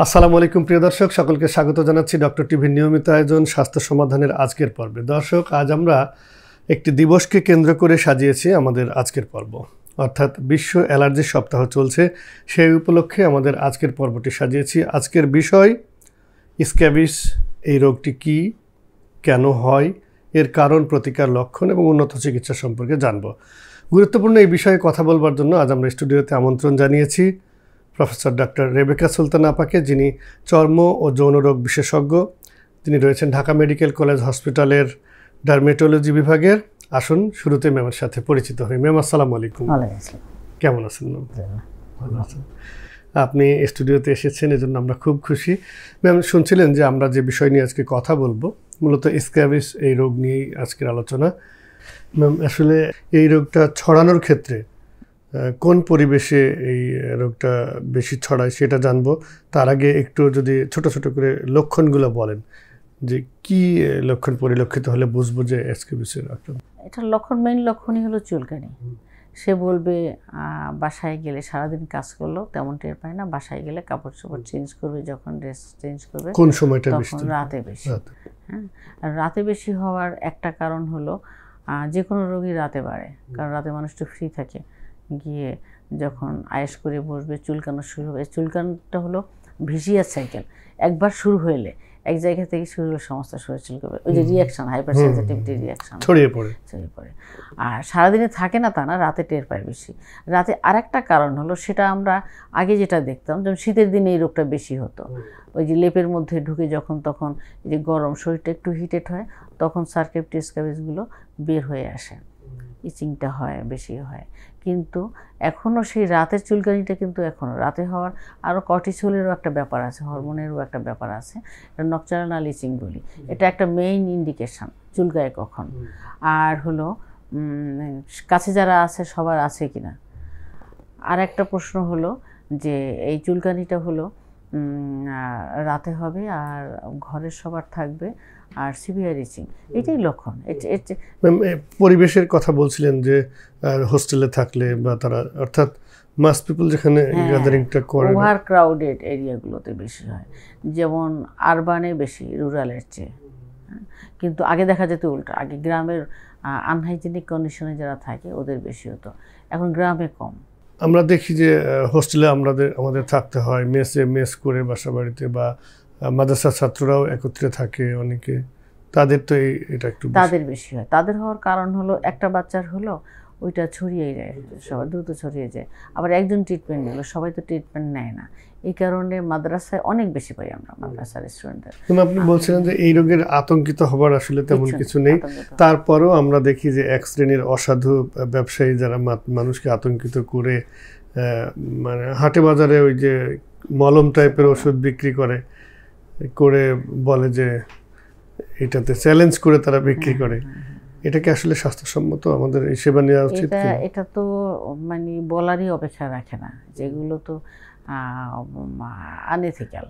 আসসালামু আলাইকুম প্রিয় দর্শক, সকলকে স্বাগত জানাচ্ছি ডক্টর টিভির নিয়মিত আয়োজন স্বাস্থ্য সমাধানের আজকের পর্বে। দর্শক, আজ আমরা একটি দিবসকে কেন্দ্র করে সাজিয়েছি আমাদের আজকের পর্ব, অর্থাৎ বিশ্ব অ্যালার্জি সপ্তাহ চলছে। সেই উপলক্ষে আমাদের আজকের পর্বটি সাজিয়েছি। আজকের বিষয় স্ক্যাবিস। এই রোগটি কি, কেন হয়, এর কারণ, প্রতিকার, লক্ষণ এবং উন্নত চিকিৎসা সম্পর্কে জানব। গুরুত্বপূর্ণ এই বিষয়ে কথা বলবার জন্য আজ আমরা স্টুডিওতে আমন্ত্রণ জানিয়েছি প্রফেসর ডক্টর রেবেকা সুলতানা আপাকে, যিনি চর্ম ও যৌন রোগ বিশেষজ্ঞ। তিনি রয়েছেন ঢাকা মেডিকেল কলেজ হসপিটালের ডার্মেটোলজি বিভাগের। আসুন শুরুতে ম্যামের সাথে পরিচিত হই। ম্যাম, আসসালামু আলাইকুম। কেমন আছেন ম্যাম? ভালো আছেন। আপনি স্টুডিওতে এসেছেন, এজন্য আমরা খুব খুশি। ম্যাম, শুনছিলেন যে আমরা যে বিষয় নিয়ে আজকে কথা বলবো, মূলত স্ক্যাবিস এই রোগ নিয়েই আজকের আলোচনা। ম্যাম, আসলে এই রোগটা ছড়ানোর ক্ষেত্রে কোন পরিবেশে এই রোগটা বেশি ছড়ায় সেটা জানবো। তার আগে একটু যদি ছোট ছোট করে লক্ষণগুলো বলেন, যে কি লক্ষণ পরিলক্ষিত হলে বুঝবো যে স্ক্যাবিসের আক্রান্ত। এটার মেইন লক্ষণই হলো চুলকানি। সে বলবে বাসায় গেলে সারাদিন কাজ করলো তেমন টের পায় না, বাসায় গেলে কাপড় চোপড় চেঞ্জ করবে, যখন ড্রেস চেঞ্জ করবে কোন সময়টা বেশি? রাতে বেশি। হ্যাঁ, রাতে বেশি হওয়ার একটা কারণ হলো যে কোনো রোগী রাতে বাড়ে, কারণ রাতে মানুষ তো ফ্রি থাকে, গিয়ে যখন আয়েশ করে বসবে চুলকানো শুরু হবে। চুলকানোটা হলো ভিজিয়াস সাইকেল। একবার শুরু হলে এক জায়গা থেকে শুরু হলে সমস্ত শরীর চুলকাবে। ওই যে রিয়াকশন, হাইপার সেনসিটিভিটি রিয়াকশন ছড়িয়ে পড়ে। আর সারাদিনে থাকে না তা না, রাতে টের পায় বেশি। রাতে আরেকটা কারণ হলো, সেটা আমরা আগে যেটা দেখতাম, যেমন শীতের দিনে এই রোগটা বেশি হতো। ওই যে লেপের মধ্যে ঢুকে যখন তখন এই যে গরম শরীরটা একটু হিটেড হয়, তখন সার্কেপ্টিক স্ক্যাবিসগুলো বের হয়ে আসে, ইচিংটা হয়, বেশি হয়। কিন্তু এখনও সেই রাতের চুলকানিটা কিন্তু এখনও রাতে হওয়ার আরও কর্টিসলেরও একটা ব্যাপার আছে, হরমোনেরও একটা ব্যাপার আছে, এটা নকচারাল ইচিং বলি। এটা একটা মেইন ইন্ডিকেশান চুলকায় কখন। আর হলো কাছে যারা আছে সবার আছে কি না। আর একটা প্রশ্ন হলো যে এই চুলকানিটা হলো রাতে হবে আর ঘরের সবার থাকবে আর সিভিয়ার ইচিং, এটাই লক্ষণ। পরিবেশের কথা বলছিলেন যে হোস্টেলে থাকলে বা তারা, অর্থাৎ মাস পিপল যেখানে গ্যাদারিংটা করে, ওভার ক্রাউডেড এরিয়াগুলোতে বেশি হয়, যেমন আরবানে বেশি রুরালের চেয়ে। কিন্তু আগে দেখা যেত উল্টা, আগে গ্রামের আনহাইজেনিক কন্ডিশনে যারা থাকে ওদের বেশি হতো, এখন গ্রামে কম। আমরা দেখি যে হোস্টেলে আমাদের থাকতে হয়, মেস করে বাসা বাড়িতে, বা মাদ্রাসার ছাত্ররাও একত্রে থাকে অনেকে, তাদের তো এটা একটু তাদের বেশি হয়। তাদের হওয়ার কারণ হলো, একটা বাচ্চার হলো ওইটা ছড়িয়ে যায়, সবাই দ্রুত ছড়িয়ে যায়। আবার একজন ট্রিটমেন্ট নিল, সবাই তো ট্রিটমেন্ট নেয় না, এই কারণে মাদ্রাসায় অনেক বেশি পাই আমরা মাদ্রাসার স্টুডেন্টদের। আপনি বলছিলেন যে এই রোগের আতঙ্কিত হবার আসলে তেমন কিছু নেই, তারপরও আমরা দেখি যে এক শ্রেণীর অসাধু ব্যবসায়ী যারা মানুষকে আতঙ্কিত করে, মানে হাটে বাজারে ওই যে মলম টাইপের ওষুধ বিক্রি করে বলে যে এটাতে চ্যালেঞ্জ করে তারা বিক্রি করে। এটা কি আসলে স্বাস্থ্যসম্মত? আমাদের এই সেবা নেওয়া উচিত? এটা তো মানে বলারই অপেক্ষা রাখে না, যেগুলো তো আনএথিক্যাল।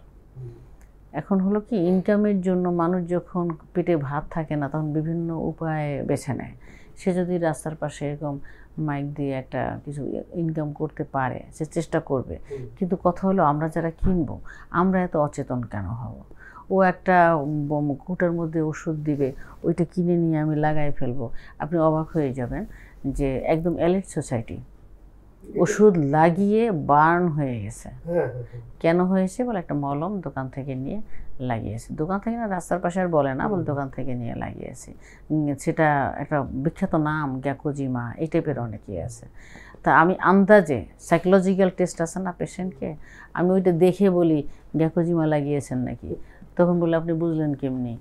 এখন হলো কি, ইনকামের জন্য মানুষ যখন পেটে ভাত থাকে না, তখন বিভিন্ন উপায় বেছে নেয়। সে যদি রাস্তার পাশে এরকম মাইক দিয়ে একটা কিছু ইনকাম করতে পারে, সে চেষ্টা করবে। কিন্তু কথা হলো, আমরা যারা কিনবো, আমরা এত অচেতন কেন হব? ও একটা কুটার মধ্যে ওষুধ দিবে, ওইটা কিনে নিয়ে আমি লাগাই ফেলবো। আপনি অবাক হয়ে যাবেন যে একদম এলিট সোসাইটি ওষুধ লাগিয়ে বার্ন হয়ে গেছে। কেন হয়েছে? বলে একটা মলম দোকান থেকে নিয়ে লাগিয়েছে। দোকান থেকে না, রাস্তার পাশে আর বলে না, বলে দোকান থেকে নিয়ে লাগিয়েছে। সেটা একটা বিখ্যাত নাম, গ্যাকোজিমা, এই টাইপের অনেকেই আছে। তা আমি আন্দাজে, সাইকোলজিক্যাল টেস্ট আছে না পেশেন্টকে, আমি ওইটা দেখে বলি গ্যাকোজিমা লাগিয়েছেন নাকি, তখন বলে আপনি বুঝলেন কেমনি?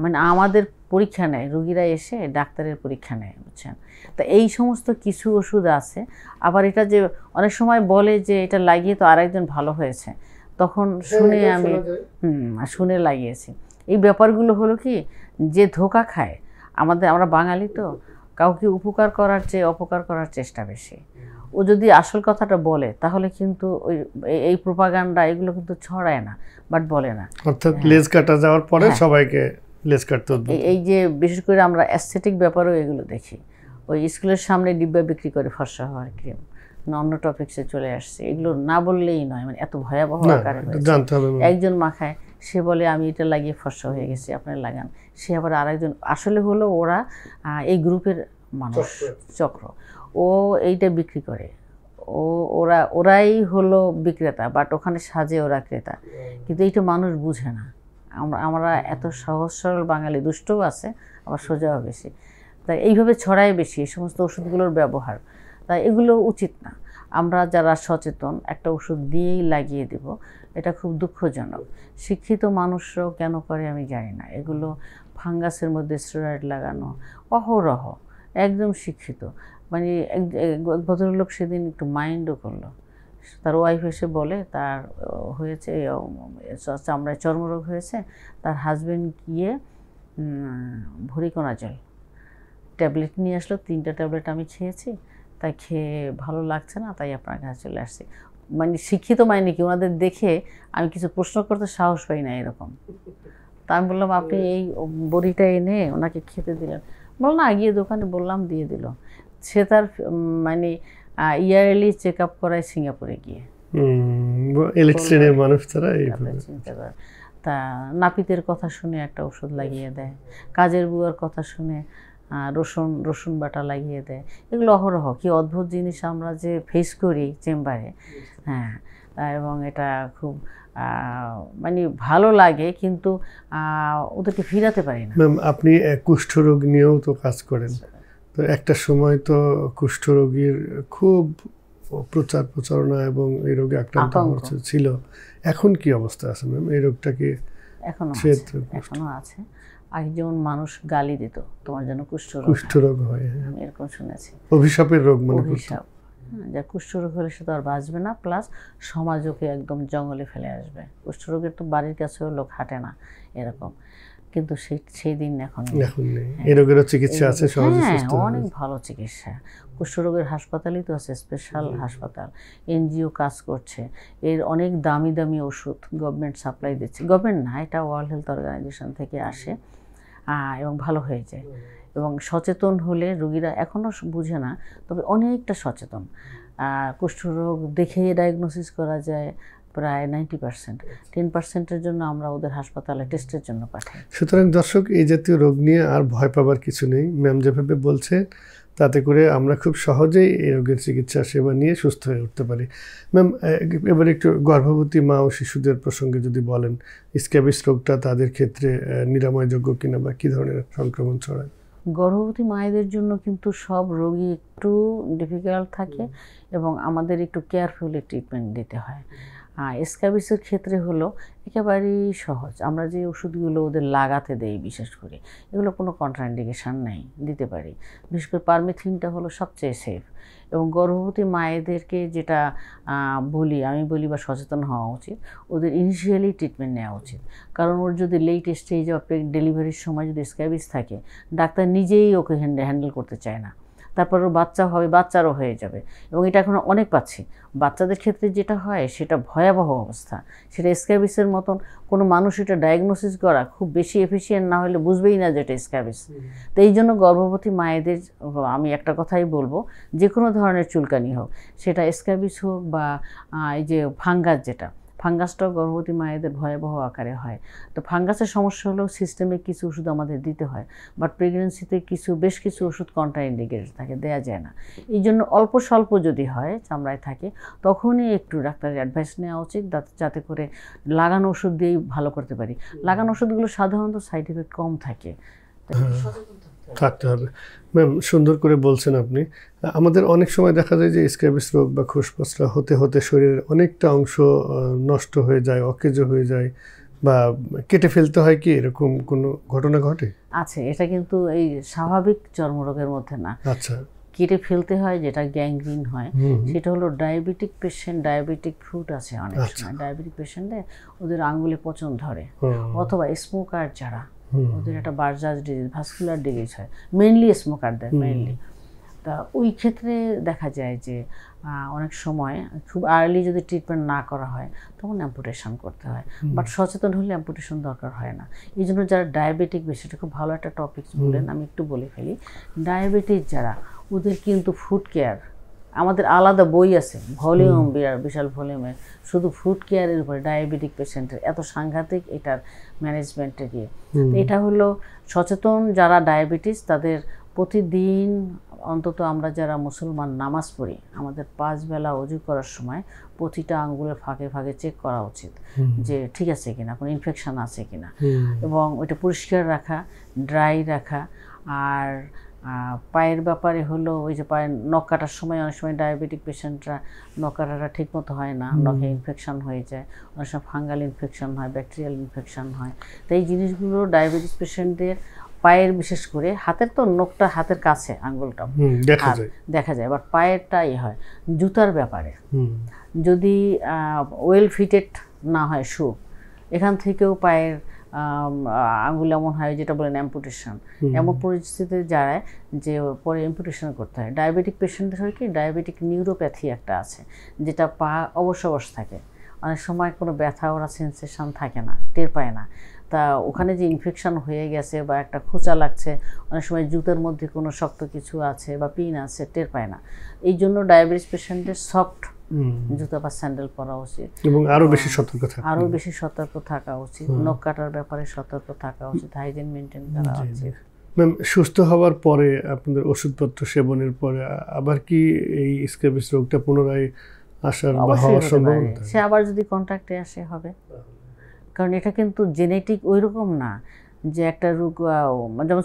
মানে আমাদের পরীক্ষা নেয়, রুগীরা এসে ডাক্তারের পরীক্ষা নেয়, বুঝছেন? তা এই সমস্ত কিছু ওষুধ আছে। আবার এটা যে অনেক সময় বলে যে এটা লাগিয়ে তো আরেকজন ভালো হয়েছে, তখন শুনে আমি শুনে লাগিয়েছি। এই ব্যাপারগুলো হলো কি, যে ধোঁকা খায়, আমরা বাঙালি তো, কাউকে উপকার করার চেয়ে অপকার করার চেষ্টা বেশি। ও যদি আসল কথাটা বলে তাহলে কিন্তু এই প্রোপাগান্ডা এগুলো কিন্তু ছড়ায় না, বাট বলে না। অর্থাৎ লেজ কাটা যাওয়ার পরে সবাইকে লেজ কাটতে হবে। এই যে বিশেষ করে আমরা অ্যাস্থেটিক ব্যাপারেও এগুলো দেখি। ওই স্কুলের সামনে ডিব্বা বিক্রি করে ফর্সা হওয়ার ক্রিম, অন্য টপিকসে চলে আসছে, এগুলো না বললেই নয়, মানে এত ভয়াবহ আকারে জানতে হবে। একজন মাখায়, সে বলে আমি এটা লাগিয়ে ফর্সা হয়ে গেছি, আপনারা লাগান। সে আবার আরেকজন, আসলে হলো ওরা এই গ্রুপের মানুষ, চক্র, ও এইটা বিক্রি করে, ওরাই হলো বিক্রেতা, বাট ওখানে সাজে ওরা ক্রেতা। কিন্তু এইটা মানুষ বুঝে না। আমরা এত সহজ সরল বাঙালি, দুষ্টও আছে আবার সোজাও বেশি, তাই এইভাবে ছড়ায় বেশি এই সমস্ত ওষুধগুলোর ব্যবহার। তাই এগুলো উচিত না। আমরা যারা সচেতন একটা ওষুধ দিয়েই লাগিয়ে দেব, এটা খুব দুঃখজনক। শিক্ষিত মানুষরাও কেন করে আমি জানি না। এগুলো ফাঙ্গাসের মধ্যে স্টেরয়েড লাগানো অহরহ, একদম শিক্ষিত। মানে এক ভদ্রলোক সেদিন একটু মাইন্ডও করলো, তার ওয়াইফ এসে বলে তার হয়েছে চামড়ায় চর্মরোগ হয়েছে, তার হাজব্যান্ড গিয়ে ভুঁড়িকণাজল ট্যাবলেট নিয়ে আসলো, 3টা ট্যাবলেট আমি খেয়েছি, তাই খেয়ে ভালো লাগছে না, তাই আপনার কাছে চলে আসছি। মানে শিক্ষিত মানে কি, ওনাদের দেখে আমি কিছু প্রশ্ন করতে সাহস পাই না এরকম। তা আমি বললাম আপনি এই বড়িটা এনে ওনাকে খেতে দিলেন? বল না, গিয়ে দোকানে বললাম দিয়ে দিল। সে তার মানে ইয়ারলি চেক আপ করায় সিঙ্গাপুরে গিয়ে। মানুষ তারা চিন্তা করে, তা নাপিতের কথা শুনে একটা ওষুধ লাগিয়ে দেয়, কাজের বুয়ার কথা শুনে রসুন বাটা লাগিয়ে দেয়। এগুলো অহরহ, কি অদ্ভুত জিনিস আমরা যে ফেস করি চেম্বারে। হ্যাঁ, এবং এটা খুব মানে ভালো লাগে, কিন্তু ওদেরকে ফিরাতে পারি না। ম্যাম, আপনি কুষ্ঠরোগ নিয়েও তো কাজ করেন, তো একটা সময় তো কুষ্ঠরোগীর খুব প্রচারণা এবং এই রোগে আক্রান্ত ছিল। এখন কি অবস্থা আছে ম্যাম? এই রোগটা কি এখনো আছে? আগে যেমন মানুষ গালি দিত, তোমার জন্য কুষ্ঠরোগ হয়, এরকম শুনেছি। অভিশাপের রোগ, মানে অভিশাপ। যা কুষ্ঠরোগ হলে সে তো আর বাঁচবে না, প্লাস সমাজ ওকে একদম জঙ্গলে ফেলে আসবে। কুষ্ঠরোগের তো বাড়ির কাছেও লোক হাঁটে না এরকম, কিন্তু সেই দিন এখন নেই। এই রোগেরও চিকিৎসা আছে, অনেক ভালো চিকিৎসা। কুষ্ঠরোগের হাসপাতালই তো আছে, স্পেশাল হাসপাতাল, এনজিও কাজ করছে, এর অনেক দামি দামি ওষুধ গভর্নমেন্ট সাপ্লাই দিচ্ছে। গভর্নমেন্ট না, এটা ওয়ার্ল্ড হেলথ অর্গানাইজেশন থেকে আসে, এবং ভালো হয়ে যায়। এবং সচেতন হলে রোগীরা এখনও বুঝে না, তবে অনেকটা সচেতন। কুষ্ঠরোগ দেখে ডায়াগনোসিস করা যায় প্রায় 90%। 10%-এর জন্য আমরা ওদের হাসপাতালে টেস্টের জন্য পাঠাই। সুতরাং দর্শক, এই জাতীয় রোগ নিয়ে আর ভয় পাবার কিছু নেই। ম্যাম যেভাবে বলছে তাতে করে আমরা খুব সহজেই এই রোগের চিকিৎসা সেবা নিয়ে সুস্থ হয়ে উঠতে পারি। ম্যাম, এবার একটু গর্ভবতী মা ও শিশুদের প্রসঙ্গে যদি বলেন, স্ক্যাবিস রোগটা তাদের ক্ষেত্রে নিরাময়যোগ্য কিনা, বা কী ধরনের সংক্রমণ ছড়ায়? গর্ভবতী মায়েদের জন্য কিন্তু সব রোগী একটু ডিফিকাল্ট থাকে এবং আমাদের একটু কেয়ারফুলি ট্রিটমেন্ট দিতে হয়। স্ক্যাবিসের ক্ষেত্রে হলো একেবারেই সহজ, আমরা যে ওষুধগুলো ওদের লাগাতে দেই বিশেষ করে, এগুলো কোনো কন্ট্রাইন্ডিকেশান নেই, দিতে পারি। বিশেষ করে পারমেথ্রিনটা হলো সবচেয়ে সেফ। এবং গর্ভবতী মায়েদেরকে যেটা আমি বলি বা সচেতন হওয়া উচিত, ওদের ইনিশিয়ালি ট্রিটমেন্ট নেওয়া উচিত। কারণ ওর যদি লেট স্টেজ অফ ডেলিভারির সময় যদি স্ক্যাবিস থাকে, ডাক্তার নিজেই ওকে হ্যান্ডেল করতে চায় না, তারপর ওর বাচ্চা হবে, বাচ্চারও হয়ে যাবে। এবং এটা এখন অনেক পাচ্ছি। বাচ্চাদের ক্ষেত্রে যেটা হয় সেটা ভয়াবহ অবস্থা। সেটা স্ক্যাবিসের মতন কোনো মানুষ এটা ডায়াগনোসিস করা খুব বেশি এফিশিয়েন্ট না হলে বুঝবেই না যে এটা স্ক্যাবিস। তো এই জন্য গর্ভবতী মায়েদের আমি একটা কথাই বলবো, যে কোনো ধরনের চুলকানি হোক, সেটা স্ক্যাবিস হোক বা এই যে ফাঙ্গাসটাও গর্ভবতী মায়েদের ভয়াবহ আকারে হয়। তো ফাঙ্গাসের সমস্যা হলেও সিস্টেমে কিছু ওষুধ আমাদের দিতে হয়, বাট প্রেগনেন্সিতে বেশ কিছু ওষুধ কন্ট্রাইন্ডিকেটেড থাকে, দেয়া যায় না। এই জন্য অল্প স্বল্প যদি হয়, চামড়ায় থাকে, তখনই একটু ডাক্তারের অ্যাডভাইস নেওয়া উচিত, যাতে করে লাগানো ওষুধ দিয়েই ভালো করতে পারি। লাগানো ওষুধগুলো সাধারণত সাইড এফেক্ট কম থাকে, থাকতে হবে। ম্যাম, সুন্দর করে বলছেন আপনি। আমাদের অনেক সময় দেখা যায় যে স্ক্যাবিস রোগ বা খোসপচরা হতে হতে শরীরের অনেকটা অংশ নষ্ট হয়ে যায়, অকেজো হয়ে যায়, বা কেটে ফেলতে হয়, কি এরকম কোনো ঘটনা ঘটে? আছে, এটা কিন্তু এই স্বাভাবিক চর্মরোগের মধ্যে না। আচ্ছা, কেটে ফেলতে হয়, যেটা গ্যাংগ্রিন হয়, সেটা হলো ডায়াবেটিক পেশেন্ট, ডায়াবেটিক ফুট আছে অনেক সময়, ডায়াবেটিক পেশেন্টে ওদের আঙ্গুলে পচন ধরে, অথবা স্মোকার যারা, ওদের একটা বার্জাস ডিজিজ, ভাস্কুলার ডিজিজ হয়, মেনলি স্মোকারদের মেনলি। তা ওই ক্ষেত্রে দেখা যায় যে অনেক সময় খুব আর্লি যদি ট্রিটমেন্ট না করা হয়, তখন অ্যাম্পুটেশন করতে হয়। বাট সচেতন হলে অ্যাম্পুটেশন দরকার হয় না। এই জন্য যারা ডায়াবেটিক, সেটা খুব ভালো একটা টপিক বলেন, আমি একটু বলে ফেলি। ডায়াবেটিস যারা, ওদের কিন্তু ফুড কেয়ার আমাদের আলাদা বই আছে, ভলিউম বিশাল ভলিউমের, শুধু ফুড কেয়ারের উপরে ডায়াবেটিক পেশেন্টের, এত সাংঘাতিক এটার ম্যানেজমেন্টে গিয়ে। এটা হলো সচেতন যারা ডায়াবেটিস তাদের প্রতিদিন অন্তত আমরা যারা মুসলমান নামাজ পড়ি আমাদের 5 বেলা ওযু করার সময় প্রতিটা আঙ্গুলের ফাঁকে ফাঁকে চেক করা উচিত যে ঠিক আছে কিনা, কোনো ইনফেকশন আছে কিনা, এবং ওইটা পরিষ্কার রাখা, ড্রাই রাখা। আর পায়ের ব্যাপারে হলো ওই যে পায়ের নখ কাটার সময় অনেক সময় ডায়াবেটিক পেশেন্টরা নখ কাটাটা ঠিক মতো হয় না, নখে ইনফেকশন হয়ে যায়, অনেক সময় ফাঙ্গাল ইনফেকশন হয়, ব্যাকটেরিয়াল ইনফেকশন হয়। তো এই জিনিসগুলো ডায়াবেটিস পেশেন্টদের পায়ের, বিশেষ করে হাতের তো নখটা হাতের কাছে আঙ্গুলটা দেখা যায়, বাট পায়েরটাই হয়। জুতার ব্যাপারে যদি ওয়েল ফিটেড না হয় শু, এখান থেকেও পায়ের আঙ্গুল এমন হয় যেটা বলেন অ্যাম্পুটেশন, এমন পরিস্থিতিতে যায় যে পরে অ্যাম্পুটেশন করতে হয়। ডায়াবেটিক পেশেন্টদের হয় কি ডায়াবেটিক নিউরোপ্যাথি একটা আছে, যেটা পা অবশ থাকে, অনেক সময় কোনো ব্যথা ওরা সেন্সেশন থাকে না, টের পায় না। তা ওখানে যে ইনফেকশন হয়ে গেছে বা একটা খোঁচা লাগছে, অনেক সময় জুতার মধ্যে কোনো শক্ত কিছু আছে বা পিন আছে, টের পায় না। এই জন্য ডায়াবেটিস পেশেন্টদের সফট জুতা বা স্যান্ডেল পরা উচিত এবং আরও বেশি সতর্ক থাকা উচিত। নখ কাটার ব্যাপারে সতর্ক থাকা উচিত, হাইজিন মেনটেন করা উচিত। ম্যাম, সুস্থ হওয়ার পরে আপনাদের ওষুধপত্র সেবনের পরে আবার কি এই স্ক্যাবিস রোগটা পুনরায় আসার বা হওয়ার সম্ভাবনা? সে আবার যদি কন্ট্যাক্টে আসে হবে, কারণ এটা কিন্তু জেনেটিক ওই রকম না যে একটা রোগ যেমন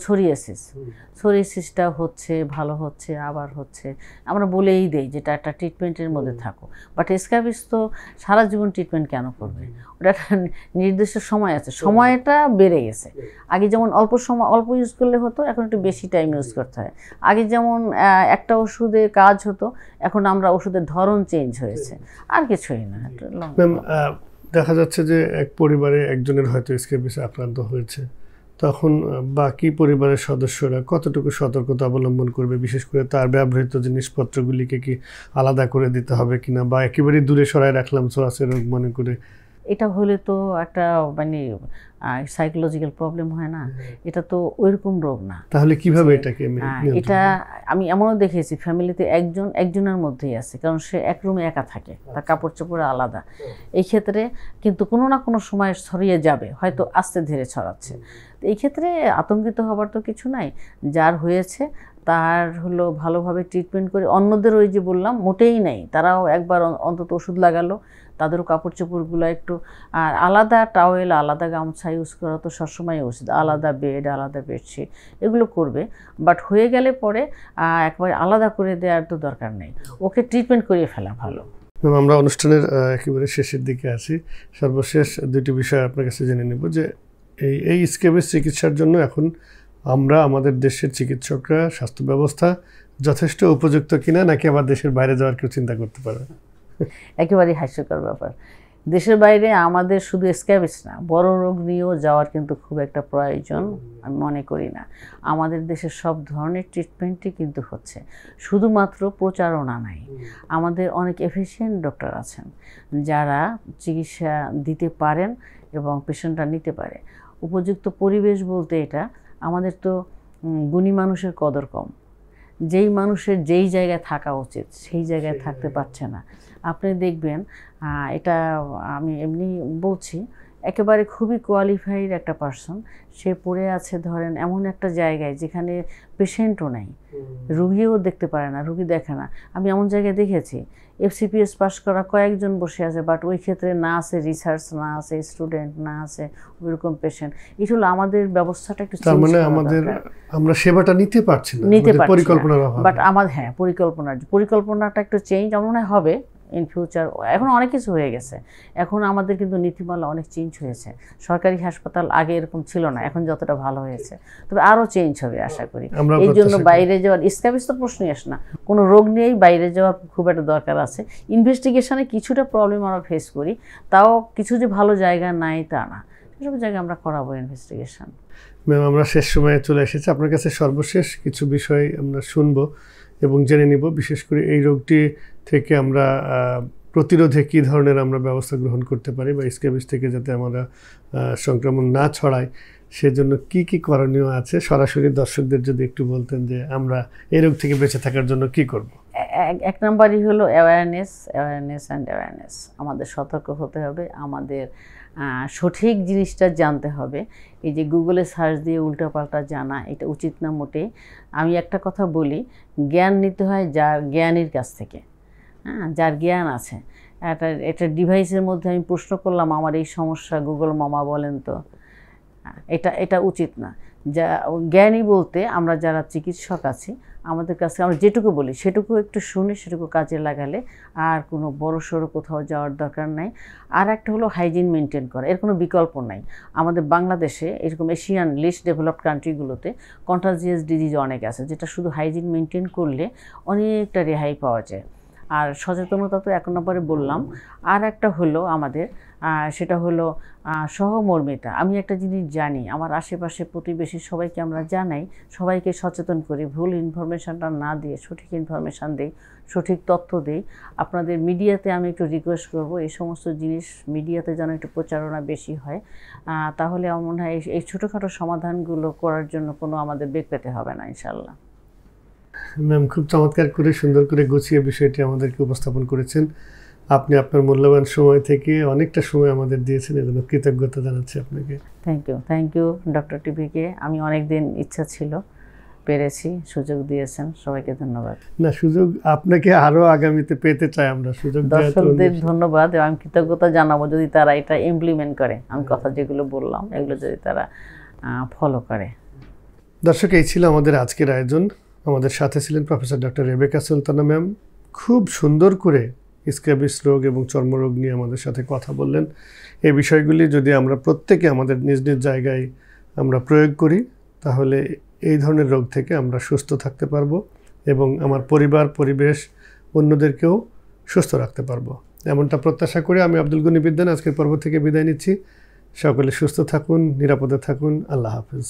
সোরিয়াসিসটা হচ্ছে, ভালো হচ্ছে, আবার হচ্ছে, আমরা বলেই দেই যেটা একটা ট্রিটমেন্টের মধ্যে থাকো। বাট স্ক্যাবিস তো সারা জীবন ট্রিটমেন্ট কেন করবে? ওটা একটা নির্দিষ্ট সময় আছে, সময়টা বেড়ে গেছে। আগে যেমন অল্প ইউজ করলে হতো, এখন একটু বেশি টাইম ইউজ করতে হয়। আগে যেমন একটা ওষুধে কাজ হতো, এখন আমরা ওষুধের ধরন চেঞ্জ হয়েছে, আর কিছুই না। দেখা যাচ্ছে যে এক পরিবারে একজনের হয়তো স্ক্যাবিসে আক্রান্ত হয়েছে, তখন বাকি পরিবারের সদস্যরা কতটুকু সতর্কতা অবলম্বন করবে? বিশেষ করে তার ব্যবহৃত জিনিসপত্রগুলিকে কি আলাদা করে দিতে হবে কিনা, বা একেবারেই দূরে সরায় রাখলাম ছোঁয়াচে রোগ মনে করে? এটা হলে তো একটা মানে সাইকোলজিক্যাল প্রবলেম হয় না, এটা তো ওইরকম রোগ না। তাহলে কিভাবে এটাকে? এটা আমি এমনও দেখেছি ফ্যামিলিতে একজনের মধ্যেই আছে, কারণ সে এক রুমে একা থাকে, তার কাপড় চোপড় আলাদা। এই ক্ষেত্রে কিন্তু কোনো না কোনো সময় ছড়িয়ে যাবে, হয়তো আস্তে ধীরে ছড়াচ্ছে। তো এই ক্ষেত্রে আতঙ্কিত হবার তো কিছু নাই। যার হয়েছে তার হলো ভালোভাবে ট্রিটমেন্ট করে, অন্যদের ওই যে বললাম মোটেই নেই, তারাও একবার অন্তত ওষুধ লাগালো, তাদেরও কাপড় চোপড়গুলো একটু আর আলাদা টাওয়েল, আলাদা গামছা ইউজ করা তো সবসময় উচিত, আলাদা বেড, আলাদা বেডশিট এগুলো করবে। বাট হয়ে গেলে পরে একবার আলাদা করে দেওয়ার তো দরকার নেই, ওকে ট্রিটমেন্ট করিয়ে ফেলা ভালো। আমরা অনুষ্ঠানের একেবারে শেষের দিকে আছি। সর্বশেষ দুটি বিষয় আপনার কাছে জেনে নেব যে এই স্ক্যাবিস চিকিৎসার জন্য এখন আমরা আমাদের দেশের চিকিৎসকরা, স্বাস্থ্য ব্যবস্থা যথেষ্ট উপযুক্ত কিনা, নাকি আবার দেশের বাইরে যাওয়ার কেউ চিন্তা করতে পারে? একেবারেই হাস্যকর ব্যাপার। দেশের বাইরে আমাদের শুধু স্ক্যাবিস না, বড় রোগ নিয়েও যাওয়ার কিন্তু খুব একটা প্রয়োজন আমি মনে করি না। আমাদের দেশের সব ধরনের ট্রিটমেন্টই কিন্তু হচ্ছে, শুধুমাত্র প্রচারণা নাই। আমাদের অনেক এফিশিয়েন্ট ডক্টর আছেন যারা চিকিৎসা দিতে পারেন এবং পেশেন্টরা নিতে পারে। উপযুক্ত পরিবেশ বলতে এটা, আমাদের তো গুণী মানুষের কদর কম। যেই মানুষের যেই জায়গায় থাকা উচিত সেই জায়গায় থাকতে পারছে না। আপনি দেখবেন, এটা আমি এমনি বলছি, একেবারে খুবই কোয়ালিফাইড একটা পার্সন, সে পড়ে আছে ধরেন এমন একটা জায়গায় যেখানে পেশেন্টও নেই, রুগীও দেখতে পারে না, রুগী দেখে না। আমি এমন জায়গায় দেখেছি FCPS পাস করা কয়েকজন বসে আছে, বাট ওই ক্ষেত্রে না আছে রিসার্চ, না আছে স্টুডেন্ট, না আছে ওইরকম পেশেন্ট। এটা হলো আমাদের ব্যবস্থাটা একটু, তার মানে আমরা সেবাটা নিতে পারছি না, পরিকল্পনার অভাব। বাট আমাদের পরিকল্পনাটা একটু চেঞ্জ আমার মনে হবে ইন ফিউচার। এখন অনেক কিছু হয়ে গেছে, এখন আমাদের কিন্তু নীতিমালা অনেক চেঞ্জ হয়েছে। সরকারি হাসপাতাল আগে এরকম ছিল না, এখন যতটা ভালো হয়েছে, তবে আরও চেঞ্জ হবে আশা করি। এই জন্য বাইরে যাওয়ার, স্ক্যাবিস তো প্রশ্নই আসে না, কোনো রোগ নিয়েই বাইরে যাওয়ার খুব একটা দরকার আছে। ইনভেস্টিগেশনে কিছুটা প্রবলেম আমরা ফেস করি, তাও কিছু যে ভালো জায়গা নাই তা না, সেসব জায়গায় আমরা করাবো ইনভেস্টিগেশন। ম্যাম, আমরা শেষ সময়ে চলে এসেছি। আপনার কাছে সর্বশেষ কিছু বিষয় আমরা শুনবো এবং জেনে নিব, বিশেষ করে এই রোগটি থেকে আমরা প্রতিরোধে কী ধরনের আমরা ব্যবস্থা গ্রহণ করতে পারি, বা স্ক্যাবিস থেকে যাতে আমরা সংক্রমণ না ছড়ায় সেজন্য কি কি করণীয় আছে। সরাসরি দর্শকদের যদি একটু বলতেন যে আমরা এই রোগ থেকে বেঁচে থাকার জন্য কি করব। এক নম্বরই হলো অ্যাওয়ারনেস অ্যান্ড অ্যাওয়ারনেস। আমাদের সতর্ক হতে হবে, আমাদের সঠিক জিনিসটা জানতে হবে। এই যে গুগলে সার্চ দিয়ে উল্টাপাল্টা জানা এটা উচিত না মোটেই। আমি একটা কথা বলি, জ্ঞান নিতে হয় যার জ্ঞানীর কাছ থেকে, হ্যাঁ, যার জ্ঞান আছে। এটা ডিভাইসের মধ্যে আমি প্রশ্ন করলাম আমার এই সমস্যা, গুগল মামা বলেন তো, এটা উচিত না। যা জ্ঞানী বলতে আমরা যারা চিকিৎসক আছি, আমাদের কাছে আমরা যেটুকু বলি সেটুকু একটু শুনে সেটুকু কাজে লাগালে আর কোনো বড়সড় কোথাও যাওয়ার দরকার নাই। আর একটা হলো হাইজিন মেনটেন করা, এর কোনো বিকল্প নাই। আমাদের বাংলাদেশে এরকম এশিয়ান লিস্ট ডেভেলপড কান্ট্রিগুলোতে কন্টাজিয়াস ডিজিজ অনেক আছে, যেটা শুধু হাইজিন মেনটেন করলে অনেকটা রেহাই পাওয়া যায়। আর সচেতনতা তো এক নম্বরে বললাম। আর একটা হলো আমাদের সেটা হলো সহমর্মিতা। আমি একটা জিনিস জানি, আমার আশেপাশে প্রতিবেশী সবাইকে আমরা জানাই, সবাইকে সচেতন করি, ভুল ইনফরমেশানটা না দিয়ে সঠিক ইনফরমেশান দিই, সঠিক তথ্য দিই। আপনাদের মিডিয়াতে আমি একটু রিকোয়েস্ট করব এই সমস্ত জিনিস মিডিয়াতে যেন একটু প্রচারণা বেশি হয়, তাহলে আমার মনে হয় এই ছোটোখাটো সমাধানগুলো করার জন্য কোনো আমাদের বেগ পেতে হবে না ইনশাল্লাহ। ম্যাম, খুব চমৎকার করে সুন্দর করে গুছিয়ে বিষয়টি আমাদেরকে উপস্থাপন করেছেন। আপনি আপনার মূল্যবান সময় থেকে অনেকটা সময় আমাদের দিয়েছেন, এজন্য কৃতজ্ঞতা জানাচ্ছি আপনাকে। থ্যাংক ইউ ডক্টর টিভিকে। আমি অনেক দিন ইচ্ছা ছিল, পেরেছি, সুযোগ দিয়েছেন, সবাইকে ধন্যবাদ। না, সুযোগ আপনাকে আরো আগামীতে পেতে চাই আমরা। সুযোগ দর্শকদের ধন্যবাদ এবং আমি কৃতজ্ঞতা জানাবো যদি তারা এটা ইমপ্লিমেন্ট করে, আমি কথা যেগুলো বললাম এগুলো যদি তারা ফলো করে। দর্শক, এই ছিল আমাদের আজকের আয়োজন। আমাদের সাথে ছিলেন professor doctor Rebeka Sultana ma'am. খুব সুন্দর করে স্ক্যাবিস রোগ এবং চর্মরোগ নিয়ে আমাদের সাথে কথা বললেন। এই বিষয়গুলি যদি আমরা প্রত্যেকে আমাদের নিজ নিজ জায়গায় আমরা প্রয়োগ করি, তাহলে এই ধরনের রোগ থেকে আমরা সুস্থ থাকতে পারবো এবং আমার পরিবার, পরিবেশ, অন্যদেরকেও সুস্থ রাখতে পারবো, এমনটা প্রত্যাশা করে আমি আব্দুল গনি বিদ্যান আজকের পর্ব থেকে বিদায় নিচ্ছি। সকলে সুস্থ থাকুন, নিরাপদে থাকুন। আল্লাহ হাফেজ।